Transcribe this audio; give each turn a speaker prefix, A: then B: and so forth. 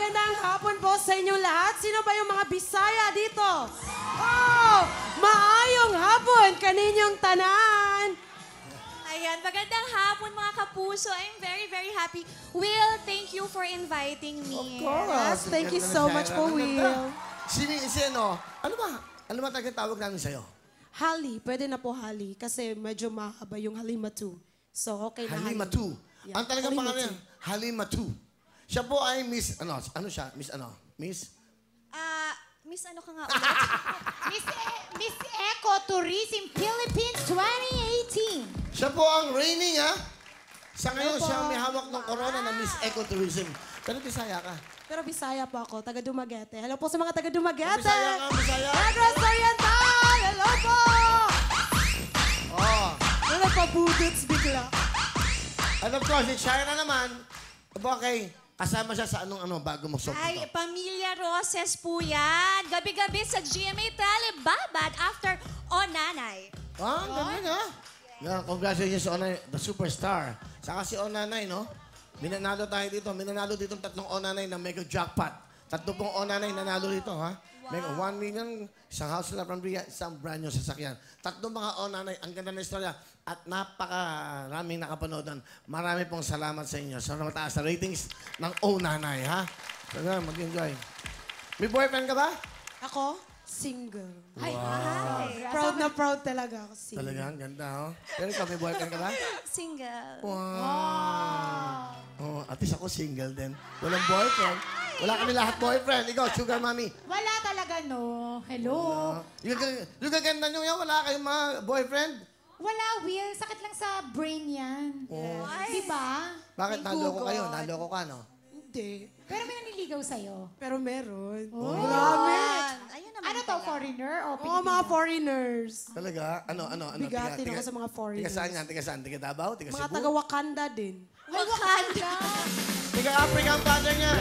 A: magandang hapon po sa inyong lahat. Sino ba yung mga Bisaya dito? Oh, maayong hapon kaninyong tanan.
B: Ayan, magandang hapon mga kapuso. I'm very, very happy. Will, thank you for inviting me.
A: Yes, thank you so much po, Will.
C: Si ano? Ano ba tawag namin sa'yo?
A: Hali, pwede na po Hali kasi medyo mahaba yung Halima 2. So, okay na
C: Halima 2.
A: Yeah.
C: Ang talagang
A: Halima
C: pangalan, Halima 2. Siya po ay Miss, ano siya? Miss ano? Miss?
B: Miss ano ka nga ulit?
D: Miss Eco Tourism Philippines 2018.
C: Siya po ang reigning, ha? Sa ngayon, siya ang may hawak ng corona na Miss Ecotourism. Pero Bisaya ka.
A: Pero Bisaya po ako, taga Dumaguete. Hello po sa mga taga Dumaguete.
C: Bisaya ka, Bisaya.
A: Negros Oriental! Hello po!
C: Oh.
A: Ano pa budots bigla?
C: And of course, si Shaira naman, okay, kasama siya sa anong bago mo soap
B: Ay,
C: ito.
B: Pamilya Roses po yan. Gabi-gabi sa GMA Telebabad after O Nanay.
C: Ah, ganun ha? Yeah, congratulations sa Onay, the superstar. Saka si Onanay, no? Minanalo tayo dito. Minanalo dito 3 Onanay na mega jackpot. 3 pong Onanay nanalo dito, ha? Mega 1 million, isang house na from Ria, isang brand new sasakyan. 3 mga Onanay, ang ganda na istorya. At napakaraming nakapanood doon. Marami pong salamat sa inyo. Sa mataas sa ratings ng Onanay, ha? Kaya mag-enjoy. May boyfriend ka ba?
A: Ako, single.
B: Ay,
A: Proud na proud talaga ako single.
C: Talaga, ang ganda, oh. Pero ikaw, may boyfriend ka ba?
B: single.
C: Wow. Oh, at least ako single din. Walang boyfriend. Wala kami lahat boyfriend. Ikaw, sugar mommy.
D: Wala talaga, no? Hello?
C: Yung gaganda nyo yan, wala kayong mga boyfriend?
D: Wala, Will. Sakit lang sa brain yan.
C: Oh.
D: Di ba?
C: Bakit naloko kayo? Naloko ka, no?
A: Hindi.
D: Pero may naniligaw sa'yo.
A: Pero meron.
D: Oh.
A: Marami.
B: Ayun naman
D: Ano to,
B: pala.
D: foreigner o
A: Oo,
D: Pilipino?
A: mga foreigners.
C: Talaga? Ano?
A: Bigatin ako sa mga foreigners.
C: Tiga saan yan? Tiga saan? Tiga Davao? Tiga
A: Mga
C: Cebu?
A: taga Wakanda din.
B: Wakanda.
C: Tiga Africa ang father niya.